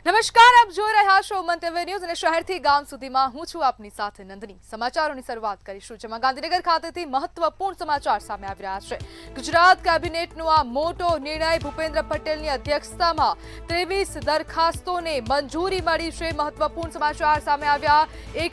નમસ્કાર, આપ જોઈ રહ્યા છો મંતવ્ય ન્યૂઝ અને શહેરથી ગામ સુધીમાં હું છું આપની સાથે નંદની। સમાચારોની શરૂઆત કરીશું, જેમાં ગાંધીનગર ખાતેથી મહત્વપૂર્ણ સમાચાર સામે આવી રહ્યા છે। ગુજરાત કેબિનેટનો આ મોટો નિર્ણય, ભૂપેન્દ્ર પટેલની અધ્યક્ષતામાં 23 દરખાસ્તોને મંજૂરી મળી છે। મહત્વપૂર્ણ સમાચાર સામે આવ્યા। એક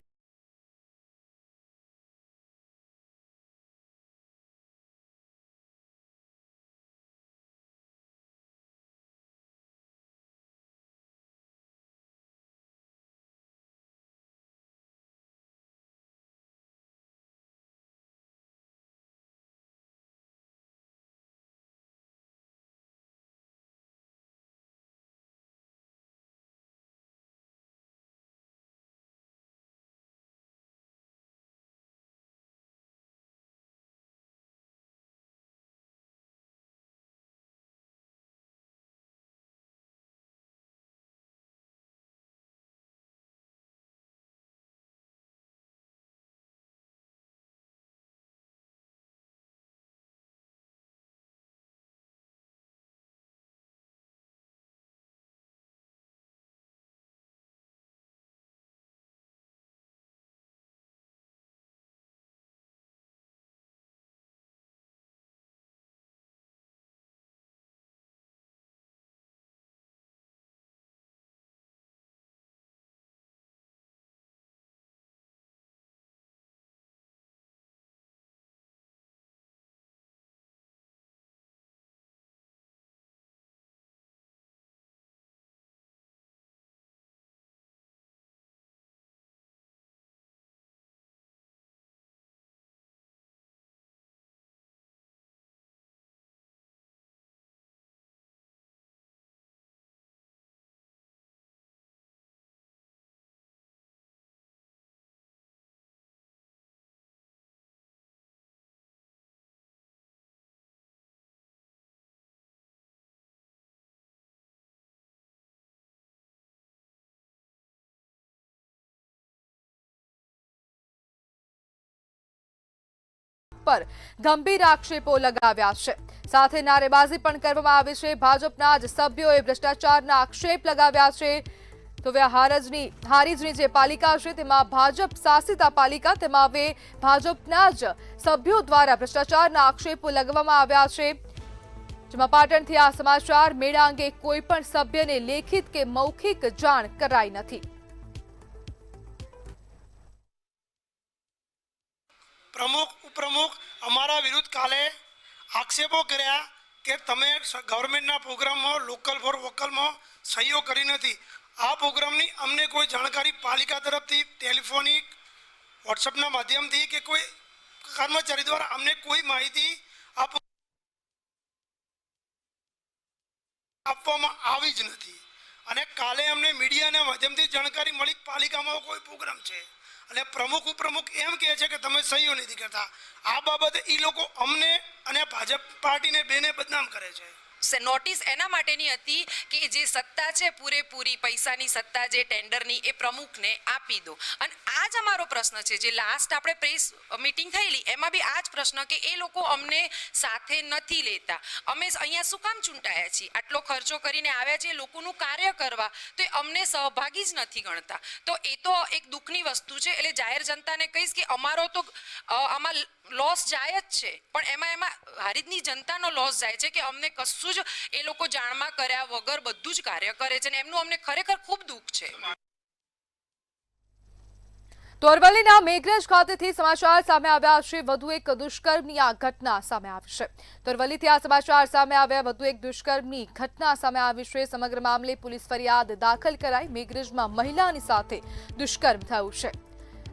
પર ગંભીર આક્ષેપો લગાવ્યા છે, સાથે નારેબાજી પણ કરવામાં આવી છે। ભાજપના જ સભ્યોએ ભ્રષ્ટાચારના આક્ષેપ લગાવ્યા છે। તો હારીજની જે પાલિકા છે તેમાં ભાજપ શાસિત આ પાલિકા, તેમાં હવે ભાજપના જ સભ્યો દ્વારા ભ્રષ્ટાચારના આક્ષેપો લગાવવામાં આવ્યા છે। જેમાં પાટણથી આ સમાચાર, મેળા અંગે કોઈ પણ સભ્યને લેખિત કે મૌખિક જાણ કરાઈ નથી। પ્રમુખ ઉપપ્રમુખ અમારા વિરુદ્ધ કાલે આક્ષેપો કર્યા કે તમે ગવર્મેન્ટના પ્રોગ્રામમાં લોકલ ફોર વોકલમાં સહીઓ કરી નથી। આ પ્રોગ્રામની અમને કોઈ જાણકારી પાલિકા તરફથી ટેલિફોનિક, વોટ્સઅપના માધ્યમથી કે કોઈ કર્મચારી દ્વારા અમને કોઈ માહિતી આપવામાં આવી જ નથી। અને કાલે અમને મીડિયાના માધ્યમથી જાણકારી મળી પાલિકામાં કોઈ પ્રોગ્રામ છે અને પ્રમુખ ઉપપ્રમુખ એમ કહે છે કે તમે સહીઓ નથી કરતા। આ બાબતે એ લોકો અમને અને ભાજપ પાર્ટીને બેને બદનામ કરે છે। નોટિસ એના માટેની હતી કે જે સત્તા છે પૂરેપૂરી પૈસાની સત્તા જે ટેન્ડરની એ પ્રમુખને આપી દો। અને આ જ અમારો પ્રશ્ન છે, જે લાસ્ટ આપણે પ્રેસ મીટિંગ થયેલી એમાં બી આ જ પ્રશ્ન કે એ લોકો અમને સાથે નથી લેતા। અમે અહીંયા શું કામ ચૂંટાયા છીએ, આટલો ખર્ચો કરીને આવ્યા છીએ લોકોનું કાર્ય કરવા, તો એ અમને સહભાગી જ નથી ગણતા। તો એ તો એક દુઃખની વસ્તુ છે। એટલે જાહેર જનતાને કહીશ કે અમારો તો આમાં લોસ જાય જ છે, પણ એમાં હારીજની જનતાનો લોસ જાય છે કે અમને કશું જ એ લોકો જાણમાં કર્યા વગર બધું જ કાર્ય કરે છે, અને એમનું અમને ખરેખર ખૂબ દુઃખ છે। તો અરવલ્લીના મેઘરજ ખાતેથી સમાચાર સામે આવ્યા છે। વધુ એક દુષ્કર્મની આ ઘટના સામે આવી છે। તો અરવલ્લીથી આ સમાચાર સામે આવ્યા, વધુ એક દુષ્કર્મની ઘટના સામે આવી છે। સમગ્ર મામલે પોલીસ ફરિયાદ દાખલ કરાઈ। મેઘરજમાં મહિલાની સાથે દુષ્કર્મ થયું છે,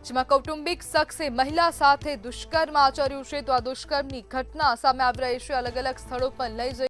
જેમાં કૌટુંબિક શખ્સે મહિલા સાથે દુષ્કર્મ આચર્યું છે। તો આ દુષ્કર્મની ઘટના સામે આવી રહી છે, અલગ અલગ સ્થળો પર લઈ જઈ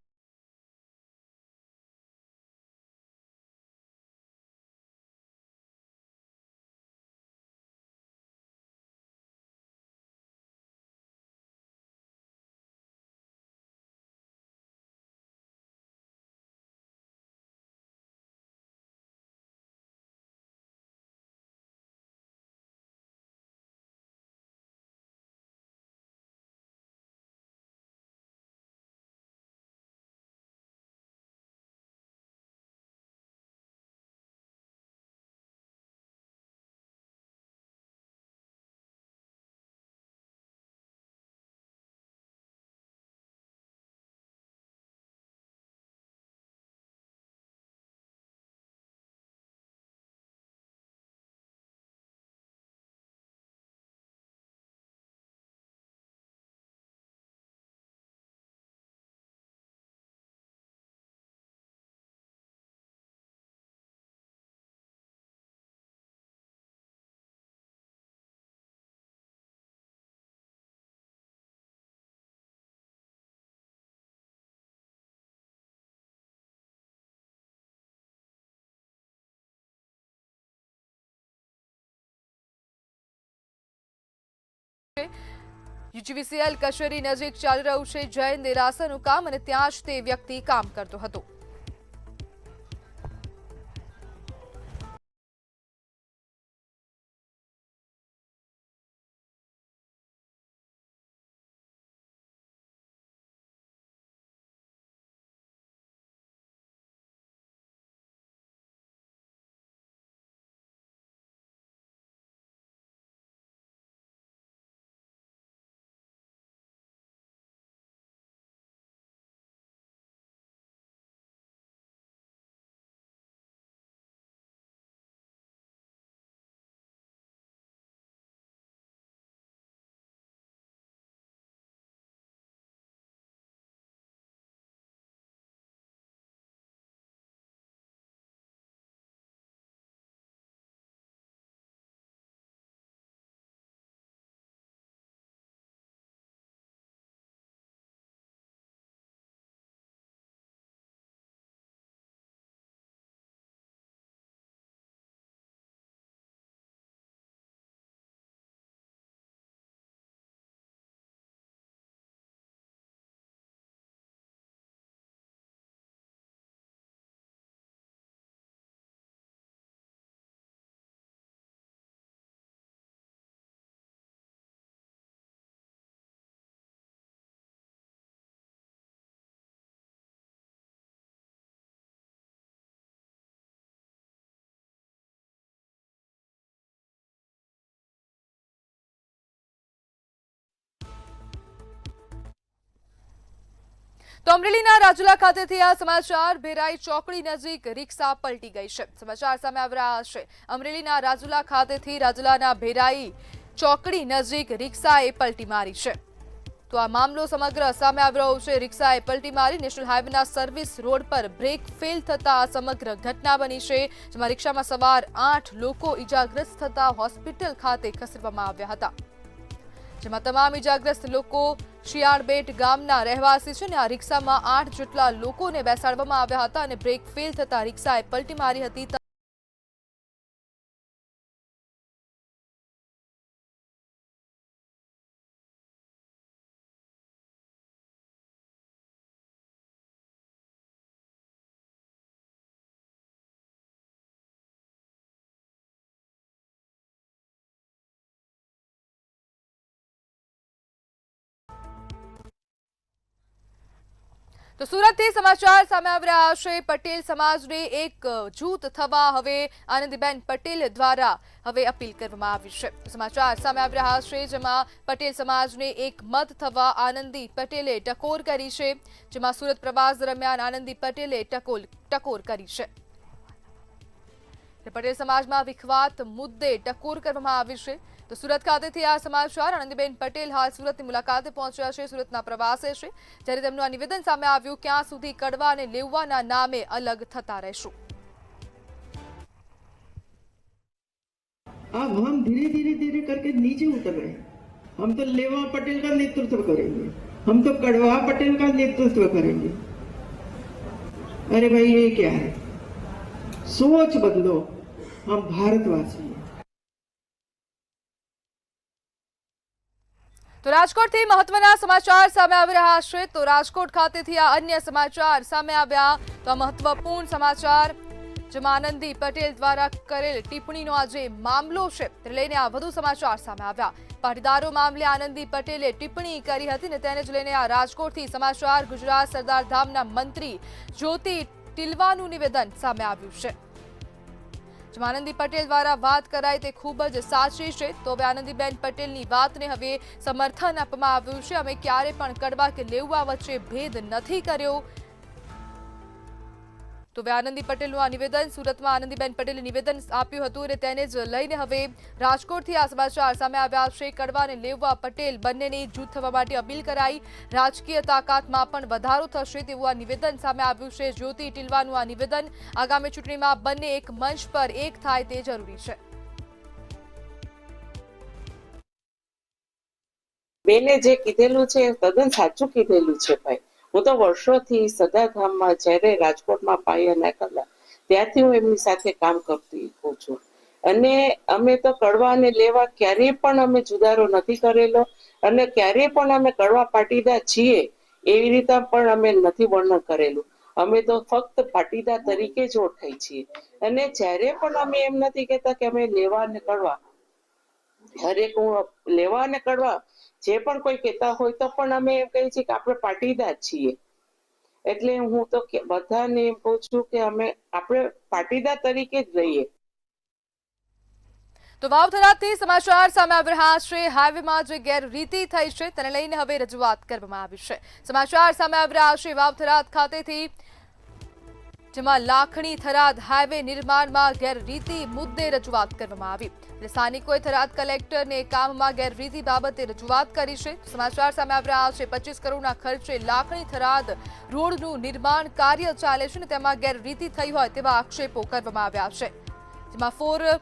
યુજીવીસીએલ કચેરી નજીક ચાલી રહ્યું છે જૈન દેરાસરનું કામ અને ત્યાં જ તે વ્યક્તિ કામ કરતો હતો. તો અમરેલીના રાજુલા ખાતેથી આ સમાચાર. ભેરાઈ ચોકડી નજીક રિક્ષા પલટી ગઈ છે. સમાચાર સામે આવી રહ્યા છે. અમરેલીના રાજુલા ખાતેથી રાજુલાના ભેરાઈ ચોકડી નજીક રિક્ષાએ પલટી મારી છે. તો આ મામલો સમગ્ર સામે આવી રહ્યો છે. રિક્ષાએ પલટી મારી નેશનલ હાઈવેના સર્વિસ રોડ પર બ્રેક ફેલ થતા સમગ્ર ઘટના બની છે, જેમાં રિક્ષામાં સવાર 8 લોકો ઈજાગ્રસ્ત થતા હોસ્પિટલ ખાતે ખસેડવામાં આવ્યા હતા, જેમાં તમામ ઈજાગ્રસ્ત લોકો શિયાળબેટ ગામના રહેવાસી છે. આ રિક્ષામાં 8 જેટલા લોકોને બેસાડવામાં આવ્યા હતા અને બ્રેક ફેલ થતા રિક્ષાએ પલટી મારી હતી. તો સુરતથી સમાચાર સામે આવી રહ્યા છે. પટેલ સમાજને એક જૂથ થવા હવે આનંદીબેન પટેલ દ્વારા હવે અપીલ કરવામાં આવી છે. સમાચાર સામે આવી રહ્યા છે, જેમાં પટેલ સમાજને એક મત થવા આનંદી પટેલે ટકોર કરી છે, જેમાં સુરત પ્રવાસ દરમિયાન આનંદી પટેલે ટકોર કરી છે. પટેલ સમાજમાં વિખવાદ મુદ્દે ટકોર કરવામાં આવી છે. તો સુરત ખાતેથી આ સમાચાર. આનંદીબેન પટેલ હાલ સુરતની મુલાકાતે પહોંચ્યા છે, સુરતના પ્રવાસે છે, જ્યારે તેમનું આ નિવેદન સામે આવ્યું, ક્યાં સુધી કડવા અને લેવાના નામે અલગ થતા રહેશું. अब हम धीरे धीरे धीरे करके नीचे उतर रहे हैं. हम तो लेवा पटेल का नेतृत्व करेंगे, हम तो कड़वा पटेल का नेतृत्व करेंगे. अरे भाई ये क्या है, सोच बदलो. हम भारतवासी हैं. તો રાજકોટથી મહત્વના સમાચાર સામે આવી રહ્યા છે. તો રાજકોટ ખાતેથી આ અન્ય સમાચાર સામે આવ્યા. તો આ મહત્વપૂર્ણ સમાચાર, જેમાં આનંદી પટેલ દ્વારા કરેલ ટિપ્પણીનો આજે મામલો છે, તે લઈને આ વધુ સમાચાર સામે આવ્યા. પાટીદારો મામલે આનંદી પટેલે ટિપ્પણી કરી હતી ને તેને જ લઈને આ રાજકોટથી સમાચાર. ગુજરાત સરદાર ધામના મંત્રી જ્યોતિ ટિલવાનું નિવેદન સામે આવ્યું છે, જેમાં આનંદી પટેલ દ્વારા વાત કરાઈ તે ખૂબ જ સાચી છે. તો હવે આનંદીબેન પટેલની વાતને હવે સમર્થન આપવામાં આવ્યું છે. અમે ક્યારે પણ કડવા કે લેવા વચ્ચે ભેદ નથી કર્યો. તો હવે આનંદી પટેલનું આ નિવેદન, સુરતમાં આનંદીબેન પટેલે નિવેદન આપ્યું હતું અને તેને જ લઈને હવે રાજકોટથી આ સમાચાર સામે આવ્યા છે. કડવા અને લેવા પટેલ બંનેને જૂથ થવા માટે અપીલ કરાઈ. રાજકીય તાકાતમાં પણ વધારો થશે તેવું આ નિવેદન સામે આવ્યું છે. જ્યોતિ ટિલવાનું આ નિવેદન. આગામી ચૂંટણીમાં બંને એક મંચ પર એક થાય તે જરૂરી છે. બેને જે કીધેલું છે એ તદ્દન સાચું કીધેલું છે ભાઈ. હું તો વર્ષોથી સદાધામમાં જ્યારે રાજકોટમાં પાયા નાખેલા ત્યારથી હું એમની સાથે કામ કરતી હોઉં છું. અને અમે તો કડવા અને લેવા ક્યારેય પણ અમે જુદારો નથી કરેલો, અને ક્યારેય પણ અમે કડવા પાટીદાર છીએ એવી રીતે પણ અમે નથી વર્ણન કરેલું. અમે તો ફક્ત પાટીદાર તરીકે જ ઓળખાય છીએ. અને જ્યારે પણ અમે એમ નથી કહેતા કે અમે લેવા અને કડવા, હરેક લેવા અને કડવા જે પણ કોઈ કહેતા હોય તો પણ અમે એમ કહીએ છીએ કે આપણે પાટીદાર છીએ. એટલે હું તો બધાને એમ કહું છું કે આપણે પાટીદાર તરીકે જ રહીએ. તો વાવથરાથી સમાચાર સામે આવી રહ્યા છે. હાઈવેમાં જે ગેરરીતિ થઈ છે તેને લઈને હવે રજૂઆત કરવામાં આવી છે. સમાચાર સામે આવી રહ્યા છે વાવથરાદ ખાતેથી, જેમાં લાખણી થરાદ હાઈવે નિર્માણમાં ગેરરીતિ મુદ્દે રજૂઆત કરવામાં આવી. સ્થાનિકોએ થરાદ કલેક્ટરને કામમાં ગેરરીતિ બાબતે રજૂઆત કરી છે. સમાચાર સામે આવી રહ્યા છે. 25 કરોડના ખર્ચે લાખણી થરાદ રોડનું નિર્માણ કાર્ય ચાલે છે અને તેમાં ગેરરીતિ થઈ હોય તેવા આક્ષેપો કરવામાં આવ્યા છે. જેમાં 4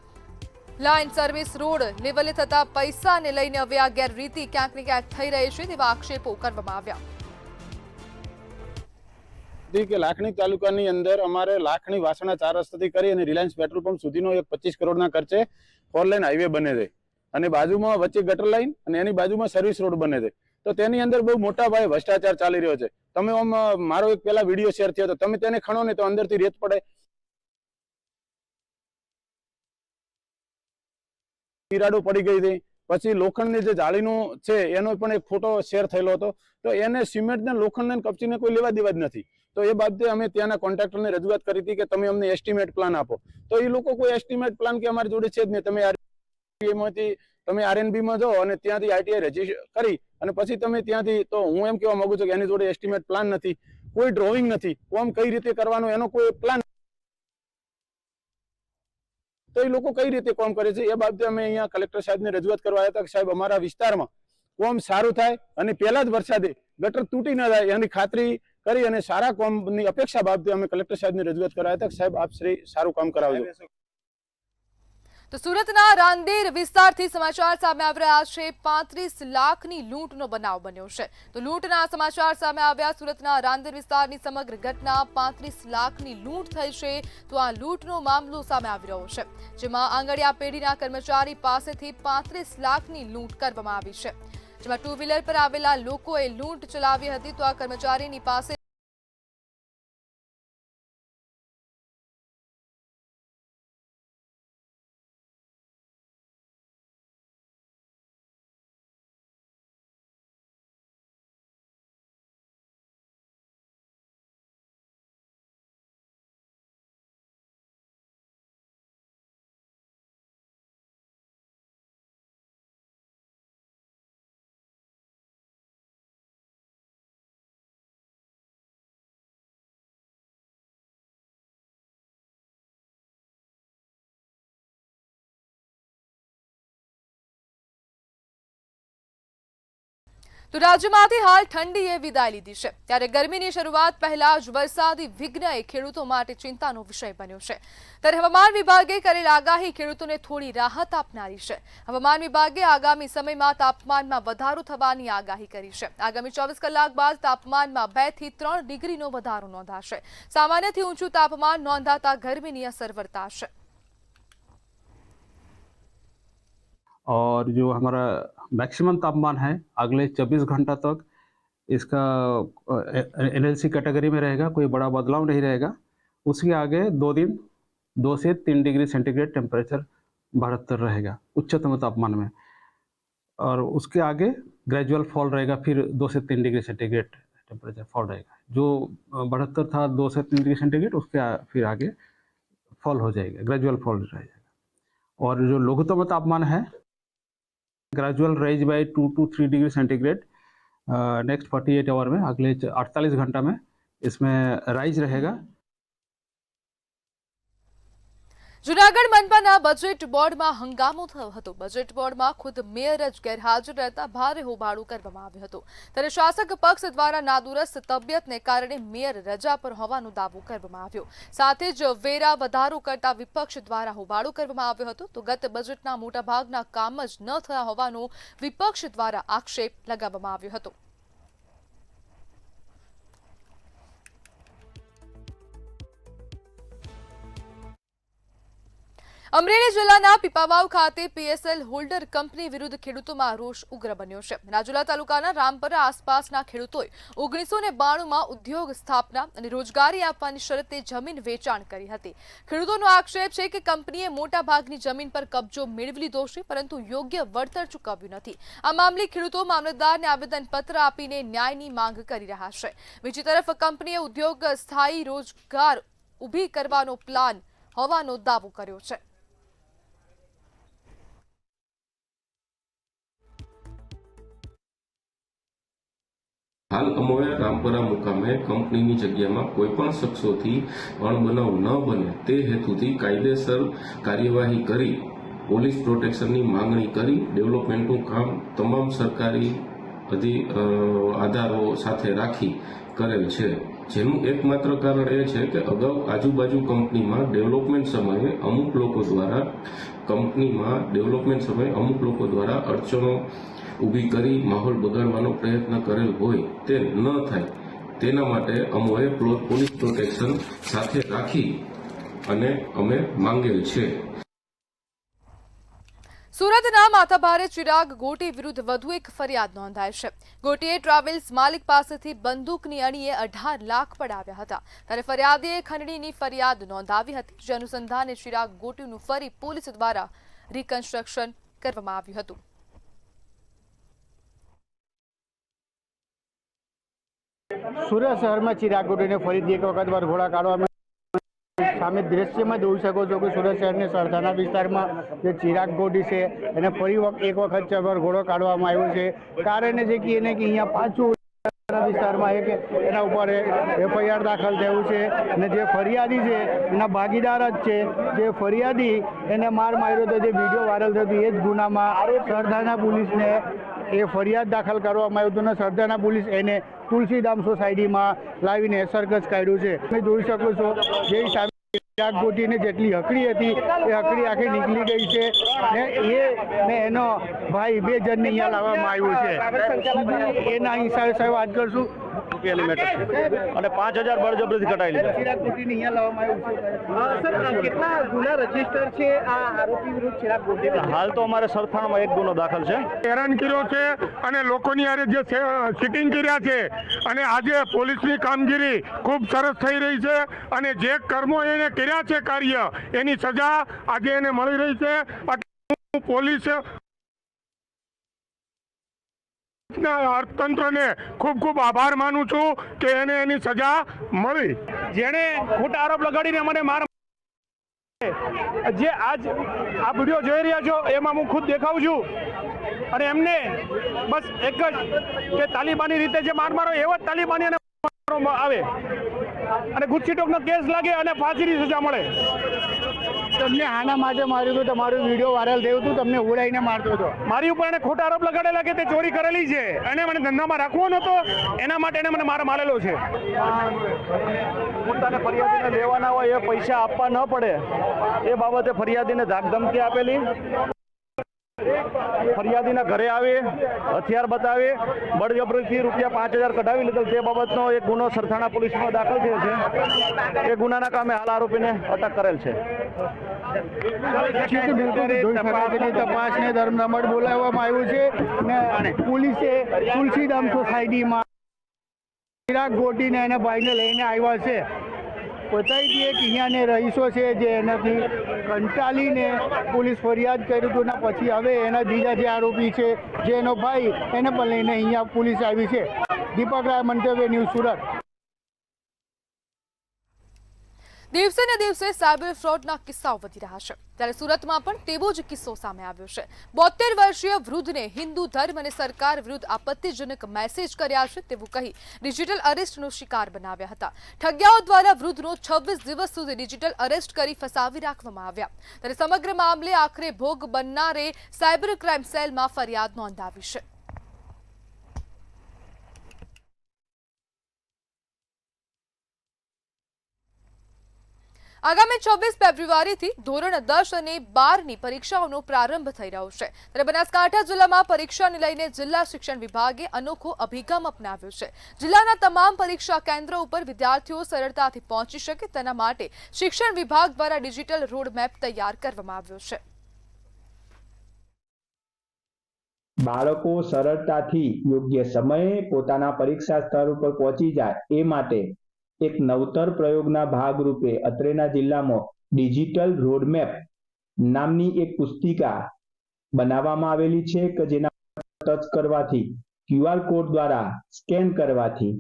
લાઇન સર્વિસ રોડ લેવલે થતા પૈસાને લઈને હવે આ ગેરરીતિ ક્યાંક ને ક્યાંક થઈ રહી છે તેવા આક્ષેપો કરવામાં આવ્યા. કે લાખણી તાલુકાની અંદર અમારે લાખણી વાસણા 4 રસ્તાથી કરી અને રિલાયન્સ પેટ્રોલ પંપ સુધીનો એક 25 કરોડના ખર્ચે 4 લાઇન હાઈવે બને છે અને બાજુમાં વચ્ચે ગટર લાઇન અને એની બાજુમાં સર્વિસ રોડ બને છે. તો તેની અંદર બહુ મોટા પાયે ભ્રષ્ટાચાર ચાલી રહ્યો છે. તમે મારો એક પેલા વિડીયો શેર થયો હતો, તમે તેને ખણો ને તો અંદરથી રેત પડે, તિરાડો પડી ગઈ હતી. પછી લોખંડની જે જાળીનું છે એનો પણ એક ફોટો શેર થયેલો હતો. તો એને સિમેન્ટ ને લોખંડ ને કપચીને કોઈ લેવા દેવા જ નથી. તો એ બાબતે અમે ત્યાંના કોન્ટ્રાક્ટરને રજૂઆત કરી હતી કે તમે અમને એસ્ટિમેટ પ્લાન આપો. તો એ લોકો કોઈ એસ્ટિમેટ પ્લાન કે અમારી જોડે છે જ નહીં. તમે આરએનબી માં જાઓ અને ત્યાંથી આઈટીઆઈ રજીસ્ટર કરી અને પછી તમે ત્યાંથી, તો હું એમ કહેવા માંગુ છું કે એની જોડે એસ્ટિમેટ પ્લાન નથી, કોઈ ડ્રોઈંગ નથી, કોમ કઈ રીતે કરવાનો એનો કોઈ પ્લાન, તો એ લોકો કઈ રીતે કોમ કરે છે એ બાબતે અમે અહીંયા કલેક્ટર સાહેબને રજૂઆત કરવા આવ્યા હતા કે સાહેબ અમારા વિસ્તારમાં કોમ સારું થાય અને પહેલા જ વરસાદે ગટર તૂટી ન જાય એની ખાતરી કરી અને સારા કોમની અપેક્ષા બાબતે અમે કલેક્ટર સાહેબને રજૂઆત કરવા આવ્યા હતા કે સાહેબ આપ શ્રી સારું કામ કરાવજો. તો સુરતના રાંદેર વિસ્તારથી સમાચાર સામે આવી રહ્યા છે. 35 લાખની લૂંટનો બનાવ બન્યો છે. તો લૂંટના સમાચાર સામે આવ્યા. સુરતના રાંદેર વિસ્તારની સમગ્ર ઘટના 35 લાખની લૂંટ થઈ છે. તો આ લૂંટનો મામલો સામે આવી રહ્યો છે, જેમાં આંગણિયા પેઢીના કર્મચારી પાસેથી 35 લાખની લૂંટ કરવામાં આવી છે. જેમાં 2 વ્હીલર પર આવેલા લોકોએ લૂંટ ચલાવી હતી. તો આ કર્મચારીની પાસે તો રાજ્યમાંથી હાલ ઠંડીએ વિદાય લીધી છે, ત્યારે ગરમીની શરૂઆત પહેલા જ વરસાદી વિઘ્ન એ ખેડૂતો માટે ચિંતાનો વિષય બન્યો છે. ત્યારે હવામાન વિભાગે કરેલ આગાહી ખેડૂતોને થોડી રાહત આપનારી છે. હવામાન વિભાગે આગામી સમયમાં તાપમાનમાં વધારો થવાની આગાહી કરી છે. આગામી 24 કલાક બાદ તાપમાનમાં 2 થી 3 ડિગ્રીનો વધારો નોંધાશે. સામાન્યથી ઊંચું તાપમાન નોંધાતા ગરમીની અસર વર્તાશે. और जो हमारा मैक्सिमम तापमान है अगले 24 घंटा तक इसका एनएलसी कैटेगरी में रहेगा, कोई बड़ा बदलाव नहीं रहेगा. उसके आगे 2 दिन 2 से 3 डिग्री सेंटीग्रेड टेम्परेचर बढ़ता रहेगा उच्चतम तापमान में, और उसके आगे ग्रेजुअल फॉल रहेगा. फिर 2 से 3 डिग्री सेंटीग्रेड टेम्परेचर फॉल रहेगा. जो बढ़तर था 2 से 3 डिग्री सेंटीग्रेड, उसके फिर आगे फॉल हो जाएगा, ग्रेजुअल फॉल रहेगा. और जो लघुत्तम तापमान है gradual rise by 2 to 3 degree centigrade next 48 hour में, अगले 48 घंटा में इसमें राइज रहेगा. જૂનાગઢ મનપાના બજેટ બોર્ડમાં હંગામો થયો હતો. બજેટ બોર્ડમાં ખુદ મેયર જ ગેરહાજર રહેતા ભારે હોબાળો કરવામાં આવ્યો હતો. ત્યારે શાસક પક્ષ દ્વારા નાદુરસ્ત તબિયતને કારણે મેયર રજા પર હોવાનો દાવો કરવામાં આવ્યો. સાથે જ વેરા વધારો કરતા વિપક્ષ દ્વારા હોબાળો કરવામાં આવ્યો હતો. તો ગત બજેટના મોટાભાગના કામ જ ન થયા હોવાનો વિપક્ષ દ્વારા આક્ષેપ લગાવવામાં આવ્યો હતો. અમરેલી જિલ્લાના પીપાવાવ ખાતે પીએસએલ હોલ્ડર કંપની વિરુદ્ધ ખેડૂતોમાં રોષ ઉગ્ર બન્યો છે. રાજુલા તાલુકાના રામપરા આસપાસના ખેડૂતોએ 1992માં ઉદ્યોગ સ્થાપના અને રોજગારી આપવાની શરતે જમીન વેચાણ કરી હતી. ખેડૂતોનો આક્ષેપ છે કે કંપનીએ મોટાભાગની જમીન પર કબજો મેળવી લીધો છે, પરંતુ યોગ્ય વળતર ચૂકવ્યું નથી. આ મામલે ખેડૂતો મામલતદારને આવેદનપત્ર આપીને ન્યાયની માંગ કરી રહ્યા છે. બીજી તરફ કંપનીએ ઉદ્યોગ સ્થાયી રોજગાર ઊભી કરવાનો પ્લાન હોવાનો દાવો કર્યો છે. હાલ અમોએ રામપરા મુકામે કંપનીની જગ્યામાં કોઈપણ શખ્સોથી અણબનાવ ન બને તે હેતુથી કાયદેસર કાર્યવાહી કરી પોલીસ પ્રોટેક્શનની માંગણી કરી ડેવલપમેન્ટનું કામ તમામ સરકારી આધારો સાથે રાખી કરેલ છે. જેનું એકમાત્ર કારણ એ છે કે અગાઉ આજુબાજુ કંપનીમાં ડેવલપમેન્ટ સમયે અમુક લોકો દ્વારા અડચણો ઊભી કરી માહોલ બગાડવાનો પ્રયત્ન કરેલ હોય તે ન થાય તેના માટે અમોએ પોલીસ પ્રોટેક્શન સાથે રાખી અને અમે માંગેલ છે. સુરતના માથાભારે ચિરાગ ગોટી વિરુદ્ધ વધુ એક ફરિયાદ નોંધાઈ છે. ગોટીએ ટ્રાવેલ્સ માલિક પાસેથી બંદૂકની અણીએ 18 લાખ પડાવ્યા હતા. ત્યારે ફરિયાદીએ ખંડણીની ફરિયાદ નોંધાવી હતી, જે અનુસંધાને ચિરાગ ગોટીનું ફરી પોલીસ દ્વારા રિકન્સ્ટ્રક્શન કરવામાં આવ્યું હતું. સુરત શહેરમાં ચિરાગ ગોટીને ફરીથી એક વખત વરઘોડા કાઢવામાં સામે દ્રશ્યમાં જોઈ શકો છો કે સુરત શહેરની સરથાના વિસ્તારમાં જે ચિરાગ ગોટી છે એને ફરી એક વખત વરઘોડો કાઢવામાં આવ્યો છે. કારણ છે કે એને કે અહીંયા પાછું વિસ્તારમાં એના ઉપર એફઆઈઆર દાખલ થયું છે અને જે ફરિયાદી છે એના ભાગીદાર જ છે. જે ફરિયાદી એને માર માર્યો હતો, જે વિડીયો વાયરલ થયો એ જ ગુનામાં સરથાના પોલીસને એ ફરિયાદ દાખલ કરવામાં આવ્યું હતું અને સરથાના પોલીસ એને તુલસીધામ સોસાયટીમાં લાવીને સરઘસ કાઢ્યું છે. તમે જોઈ શકો છો જે હિસાબે ચિરાગ ગોટીને જેટલી હકડી હતી એ હકડી આખી નીકળી ગઈ છે ને એનો ભાઈ 2 જણને અહીંયા લાવવામાં આવ્યો છે. એના હિસાબે સાહેબ વાત કરશું અને 5000 બળજબરીથી કટાઈ લીધા. ચિરાગ ગોટીને અહીંયા લાવવામાં આવ્યું છે. કેટલા ગુના રજીસ્ટર છે આ આરોપી વિરુદ્ધ ચિરાગ ગોટી? હાલ તો અમારે સરથાણામાં એક ગુનો દાખલ છે. હેરાન કર્યો છે અને લોકોની હારે જે સિટિંગ કર્યા છે અને આજે પોલીસની કામગીરી ખૂબ સરસ થઈ રહી છે અને જે કર્મો એને કર્યા છે કાર્ય એની સજા આજે એને મળી રહી છે. પોલીસ અર્થતંત્રને ખૂબ ખૂબ આભાર માનું છું કે એને એની સજા મળી. જેણે ખોટા આરોપ લગાડીને મને માર જે આજ આ વિડીયો જોઈ રહ્યા છો એમાં હું ખુદ દેખાઉં છું અને એમને બસ એક જ કે તાલિબાની રીતે જે માર મારો એવો જ તાલિબાની અને આવે અને ગુસ્સીટોકનો કેસ લાગે અને ફાંસીની સજા મળે. તમને આના માટે માર્યું હતું? તમારું વિડીયો વાયરલ થયું હતું, તમને ઉડાઈને મારતો હતો. મારી ઉપર એને ખોટા આરોપ લગાડેલા કે તે ચોરી કરેલી છે અને મને ધંધામાં રાખવો નહોતો, એના માટે એને મને માર મારેલો છે. પોતાને ફરિયાદીને લેવાના હોય એ પૈસા આપવા ન પડે એ બાબતે ફરિયાદીને ધાકધમકી આપેલી. ફરિયાદીના ઘરે આવે, હથિયાર બતાવે, બળજબરીથી રૂપિયા 5000 કઢાવી લીધેલ તે બાબતનો એક ગુનો સરથાણા પોલીસમાં દાખલ થયો છે. એ ગુનાના કામે હાલ આરોપીને અટક કરેલ છે. તપાસને ધર્મદમણ બોલાવવામાં આવ્યું છે અને પોલીસે તુલસીધામ સોસાયટીમાં ચિરાગ ગોટીને એના ભાઈને લઈને આવ્યા છે. બતાવી દઈએ કે અહીંયાને રહીશો છે જે એનાથી કંટાળીને પોલીસ ફરિયાદ કર્યું હતું ને પછી હવે એના બીજા જે આરોપી છે જે એનો ભાઈ એને પણ લઈને અહીંયા પોલીસ આવી છે. દીપક રાય, મંતવ્ય ન્યૂઝ, સુરત. દિવસે ને દિવસે સાયબર ફ્રોડના કિસ્સાઓ વધી રહ્યા છે, ત્યારે સુરતમાં પણ તેવો જ કિસ્સો સામે આવ્યો છે. 72 વર્ષીય વૃદ્ધને હિન્દુ ધર્મ અને સરકાર વિરુદ્ધ આપત્તિજનક મેસેજ કર્યા છે તેવું કહી ડિજિટલ અરેસ્ટનો શિકાર બનાવ્યા હતા. ઠગ્યાઓ દ્વારા વૃદ્ધનો 26 દિવસ સુધી ડિજિટલ અરેસ્ટ કરી ફસાવી રાખવામાં આવ્યા. ત્યારે સમગ્ર મામલે આખરે ભોગ બનનારે સાયબર ક્રાઇમ સેલમાં ફરિયાદ નોંધાવી છે. આગામી 26 ફેબ્રુઆરીથી ધોરણ 10 અને 12ની પરીક્ષાઓનો પ્રારંભ થઈ રહ્યો છે ત્યારે બનાસકાંઠા જિલ્લામાં પરીક્ષાને લઈને જિલ્લા શિક્ષણ વિભાગે અનોખો અભિગમ અપનાવ્યો છે। જિલ્લાના તમામ પરીક્ષા કેન્દ્રો ઉપર વિદ્યાર્થીઓ સરળતાથી પહોંચી શકે તેના માટે શિક્ષણ વિભાગ દ્વારા ડિજિટલ રોડ મેપ તૈયાર કરવામાં આવ્યો છે। બાળકો સરળતાથી યોગ્ય સમયે પોતાના પરીક્ષા સ્થળ ઉપર પહોંચી જાય એ માટે એક નવતર પ્રયોગના ભાગરૂપે અત્રેના જિલ્લામાં ડિજિટલ રોડમેપ નામની એક પુસ્તિકા બનાવવામાં આવેલી છે કે જેના ટચ કરવાથી QR કોડ દ્વારા સ્કેન કરવાથી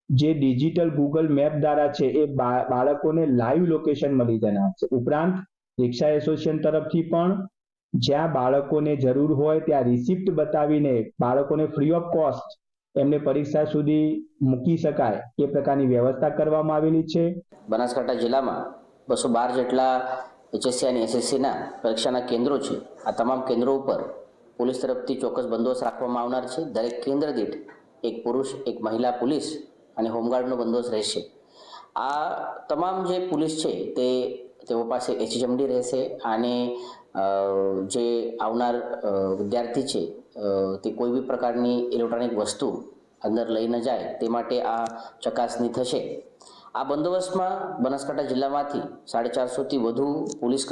જે ડિજિટલ ગૂગલ મેપ દ્વારા છે એ બાળકોને લાઈવ લોકેશન મળી જનાર છે। ઉપરાંત રિક્ષા એસોસિએશન તરફથી પણ જ્યાં બાળકોને જરૂર હોય ત્યાં રિસિપ્ટ બતાવીને બાળકોને ફ્રી ઓફ કોસ્ટ એમને પરીક્ષા સુધી મૂકી શકાય એ પ્રકારની વ્યવસ્થા કરવામાં આવેલી છે। બનાસકાંઠા જિલ્લામાં 212 જેટલા HSC અને SSCના પરીક્ષાના કેન્દ્રો છે। આ તમામ કેન્દ્રો ઉપર પોલીસ તરફથી ચોક્કસ બંદોબસ્ત રાખવામાં આવનાર છે। દરેક કેન્દ્ર દીઠ એક પુરુષ એક મહિલા પોલીસ અને હોમગાર્ડનો બંદોબસ્ત રહેશે। આ તમામ જે પોલીસ છે તેઓ પાસે HMD રહેશે અને જે આવનાર વિદ્યાર્થી છે તે કોઈ બી પ્રકારની ઇલેક્ટ્રોનિક વસ્તુ અંદર લઈ ન જાય તે માટે આ ચકાસણી થશે। આ બંદોબસ્તમાં બનાસકાંઠા જિલ્લામાંથી 450થી વધુ પોલીસ